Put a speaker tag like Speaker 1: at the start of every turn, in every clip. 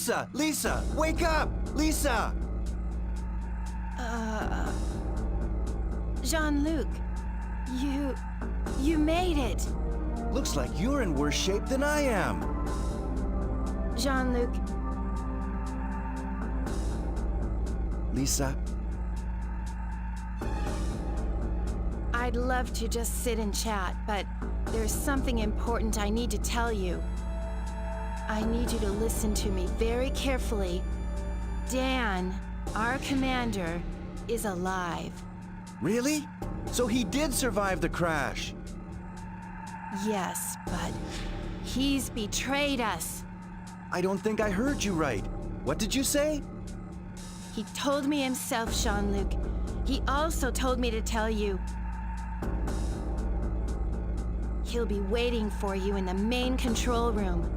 Speaker 1: Lisa! Lisa! Wake up! Lisa!
Speaker 2: Jean-Luc, you made it.
Speaker 1: Looks like you're in worse shape than I am.
Speaker 2: Jean-Luc.
Speaker 1: Lisa?
Speaker 2: I'd love to just sit and chat, but there's something important I need to tell you. I need you to listen to me very carefully. Dan, our commander, is alive.
Speaker 1: Really? So he did survive the crash.
Speaker 2: Yes, but he's betrayed us.
Speaker 1: I don't think I heard you right. What did you say?
Speaker 2: He told me himself, Jean-Luc. He also told me to tell you. He'll be waiting for you in the main control room,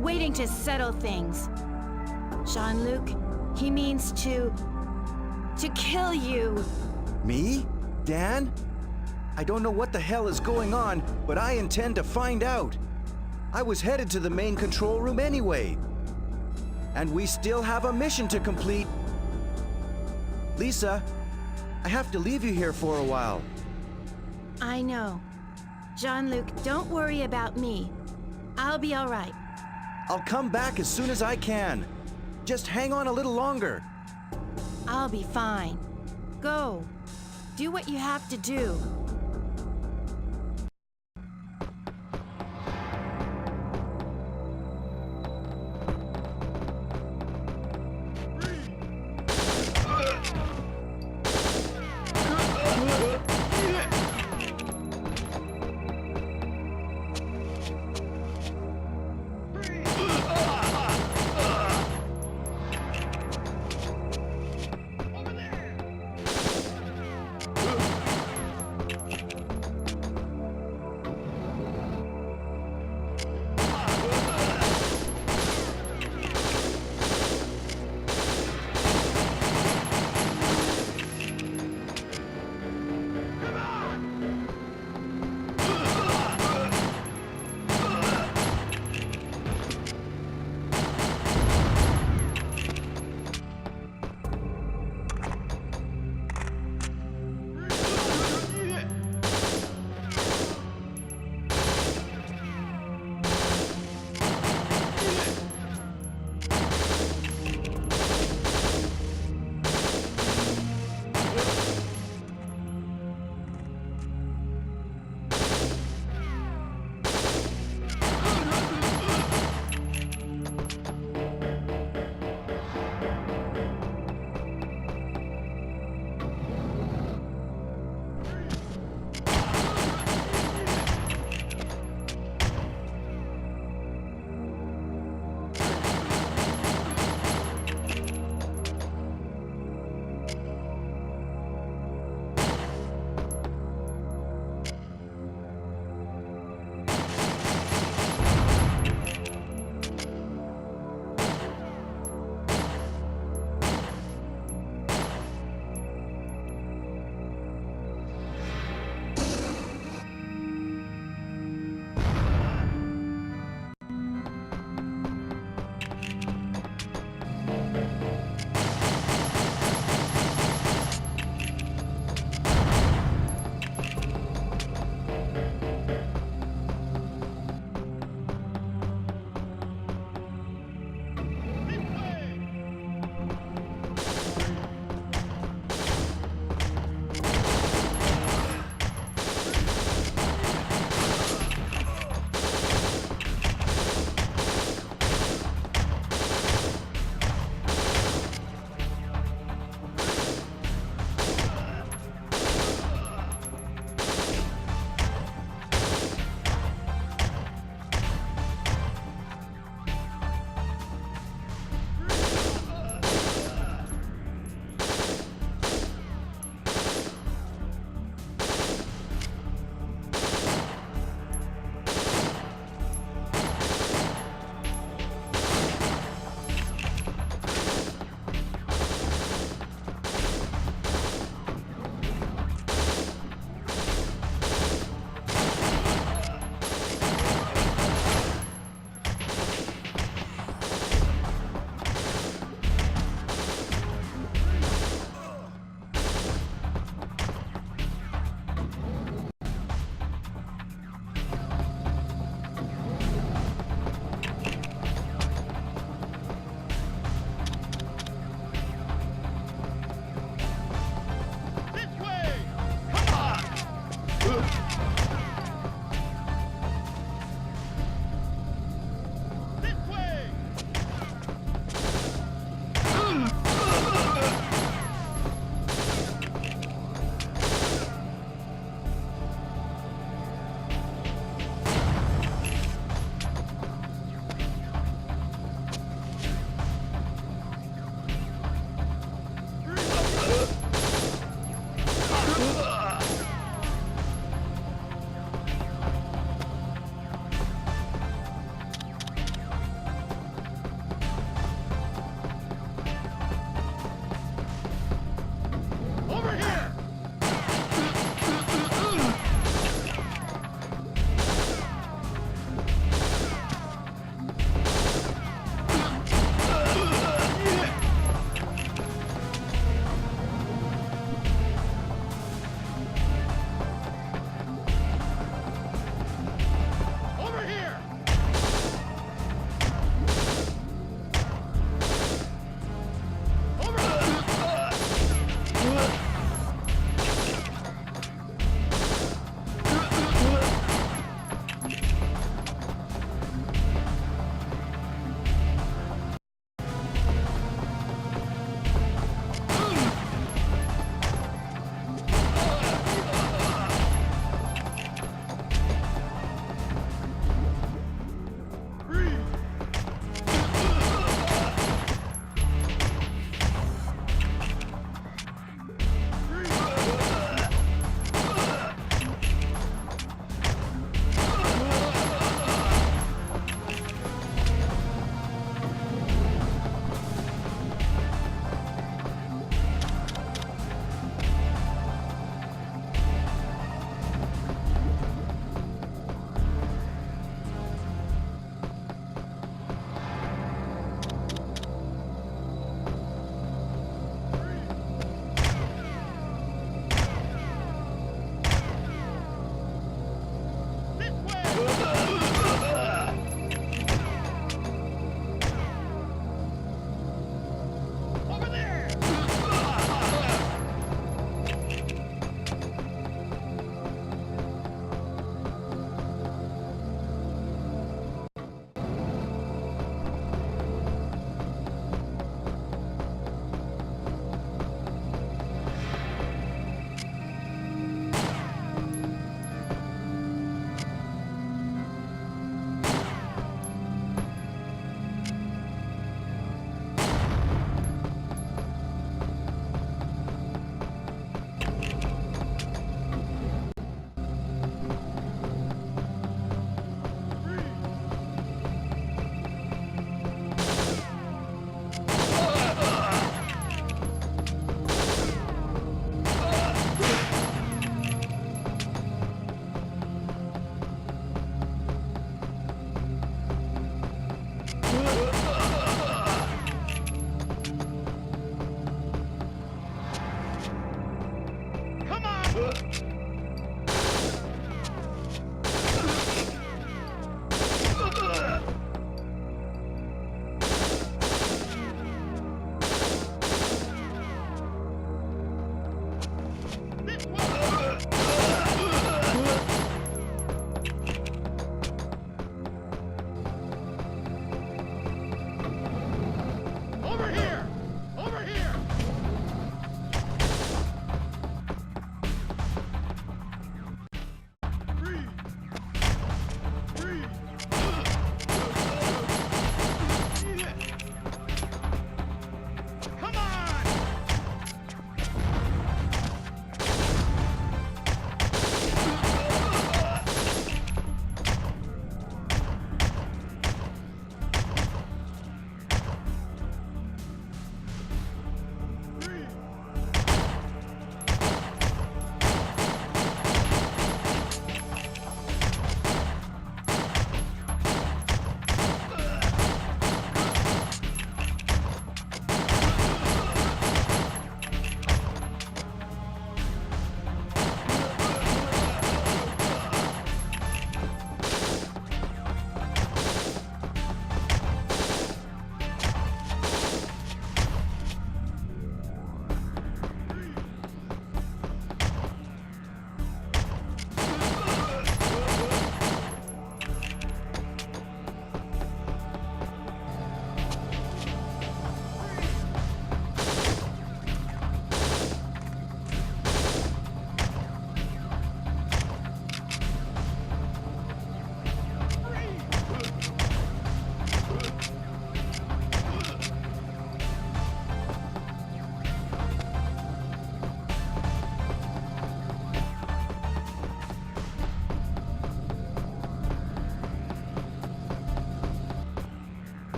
Speaker 2: waiting to settle things. Jean-Luc, he means to kill you.
Speaker 1: Me? Dan? I don't know what the hell is going on, but I intend to find out. I was headed to the main control room anyway. And we still have a mission to complete. Lisa, I have to leave you here for a while.
Speaker 2: I know. Jean-Luc, don't worry about me. I'll be all right.
Speaker 1: I'll come back as soon as I can. Just hang on a little longer.
Speaker 2: I'll be fine. Go. Do what you have to do.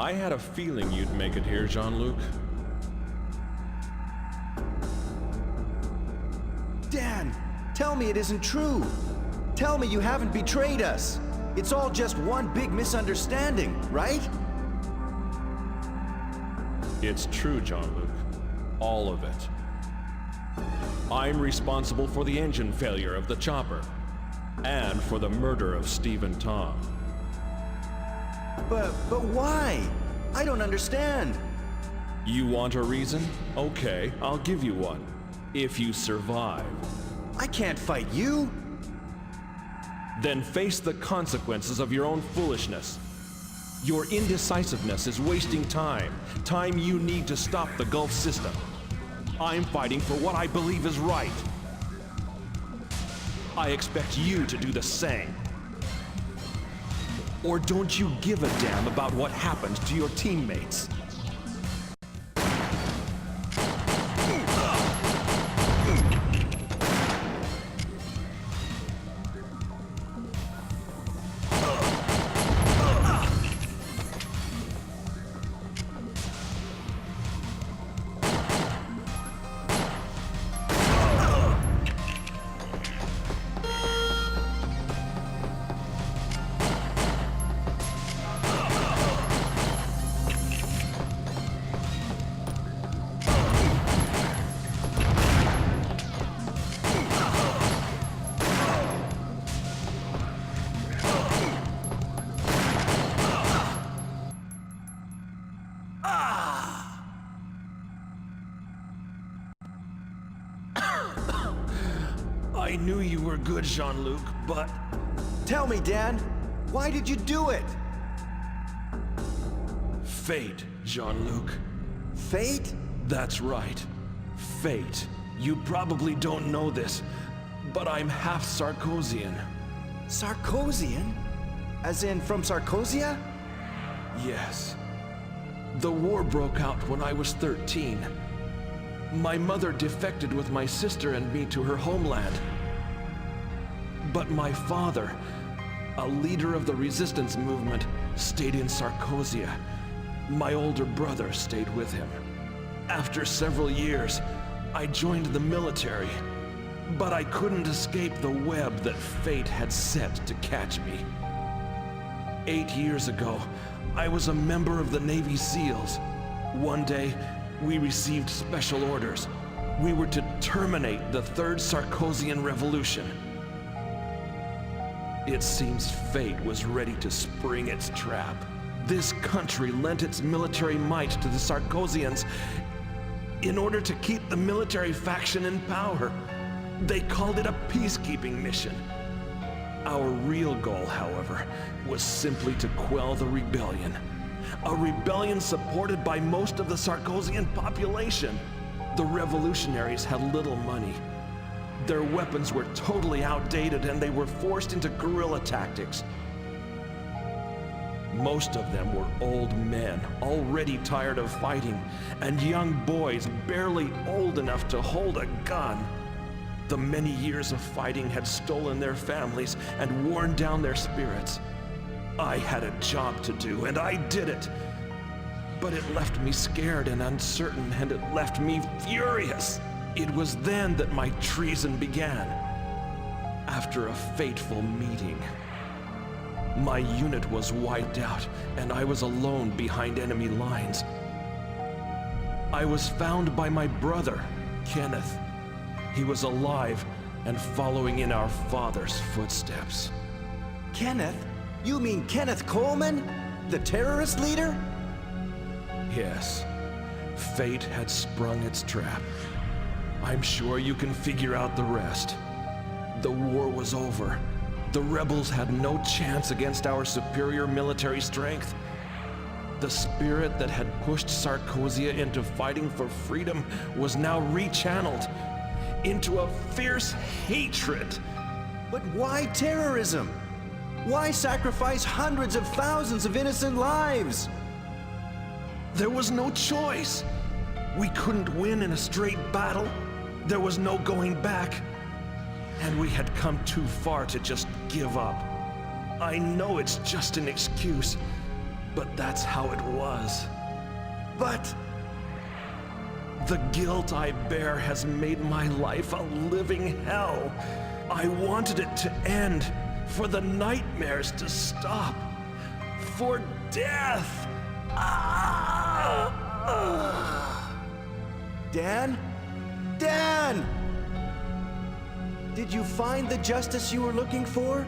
Speaker 3: I had a feeling you'd make it here, Jean-Luc.
Speaker 1: Dan, tell me it isn't true. Tell me you haven't betrayed us. It's all just one big misunderstanding, right?
Speaker 3: It's true, Jean-Luc. All of it. I'm responsible for the engine failure of the chopper, and for the murder of Steve and Tom.
Speaker 1: But why? I don't understand.
Speaker 3: You want a reason? Okay, I'll give you one. If you survive.
Speaker 1: I can't fight you.
Speaker 3: Then face the consequences of your own foolishness. Your indecisiveness is wasting time. Time you need to stop the Gulf system. I'm fighting for what I believe is right. I expect you to do the same. Or don't you give a damn about what happens to your teammates? I knew you were good, Jean-Luc, but...
Speaker 1: Tell me, Dan, why did you do it?
Speaker 3: Fate, Jean-Luc.
Speaker 1: Fate?
Speaker 3: That's right. Fate. You probably don't know this, but I'm half Sarkozian.
Speaker 1: Sarkozian? As in from Sarkozia?
Speaker 3: Yes. The war broke out when I was 13. My mother defected with my sister and me to her homeland. But my father, a leader of the resistance movement, stayed in Sarkozia. My older brother stayed with him. After several years, I joined the military, but I couldn't escape the web that fate had set to catch me. 8 years ago, I was a member of the Navy SEALs. One day, we received special orders. We were to terminate the Third Sarkozian Revolution. It seems fate was ready to spring its trap. This country lent its military might to the Sarkozians in order to keep the military faction in power. They called it a peacekeeping mission. Our real goal, however, was simply to quell the rebellion. A rebellion supported by most of the Sarkozian population. The revolutionaries had little money. Their weapons were totally outdated and they were forced into guerrilla tactics. Most of them were old men, already tired of fighting, and young boys barely old enough to hold a gun. The many years of fighting had stolen their families and worn down their spirits. I had a job to do, and I did it. But it left me scared and uncertain, and it left me furious. It was then that my treason began. After a fateful meeting. My unit was wiped out, and I was alone behind enemy lines. I was found by my brother, Kenneth. He was alive and following in our father's footsteps.
Speaker 1: Kenneth? You mean Kenneth Coleman? The terrorist leader?
Speaker 3: Yes. Fate had sprung its trap. I'm sure you can figure out the rest. The war was over. The rebels had no chance against our superior military strength. The spirit that had pushed Sarkozia into fighting for freedom was now rechanneled into a fierce hatred.
Speaker 1: But why terrorism? Why sacrifice hundreds of thousands of innocent lives?
Speaker 3: There was no choice. We couldn't win in a straight battle. There was no going back. And we had come too far to just give up. I know it's just an excuse, but that's how it was.
Speaker 1: But
Speaker 3: The guilt I bear has made my life a living hell. I wanted it to end, for the nightmares to stop, for death.
Speaker 1: Dan? Dan! Did you find the justice you were looking for?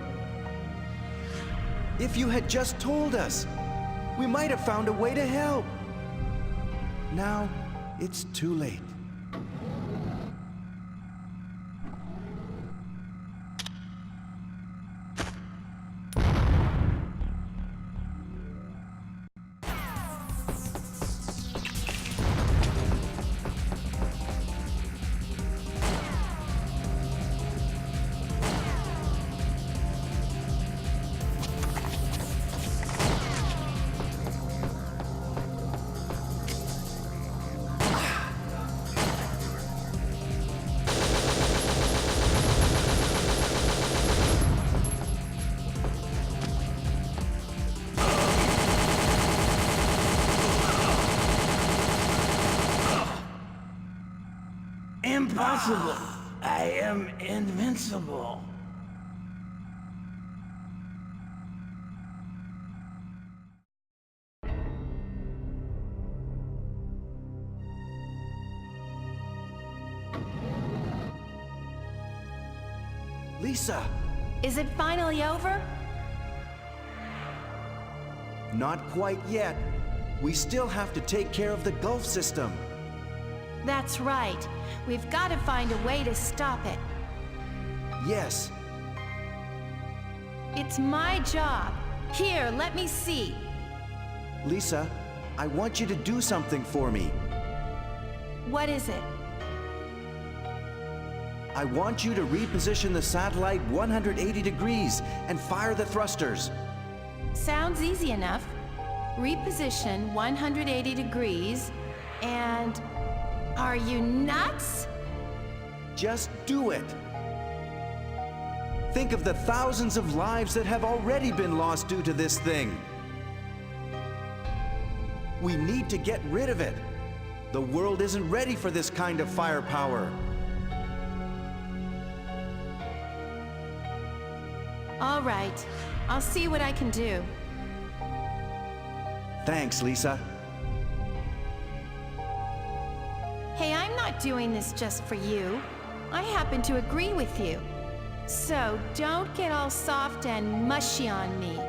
Speaker 1: If you had just told us, we might have found a way to help. Now, it's too late.
Speaker 4: Impossible! I am invincible.
Speaker 1: Lisa!
Speaker 2: Is it finally over?
Speaker 1: Not quite yet. We still have to take care of the Gulf system.
Speaker 2: That's right. We've got to find a way to stop it.
Speaker 1: Yes.
Speaker 2: It's my job. Here, let me see.
Speaker 1: Lisa, I want you to do something for me.
Speaker 2: What is it?
Speaker 1: I want you to reposition the satellite 180 degrees and fire the thrusters.
Speaker 2: Sounds easy enough. Reposition 180 degrees and... Are you nuts?
Speaker 1: Just do it. Think of the thousands of lives that have already been lost due to this thing. We need to get rid of it. The world isn't ready for this kind of firepower.
Speaker 2: All right. I'll see what I can do.
Speaker 1: Thanks, Lisa.
Speaker 2: Hey, I'm not doing this just for you. I happen to agree with you. So don't get all soft and mushy on me.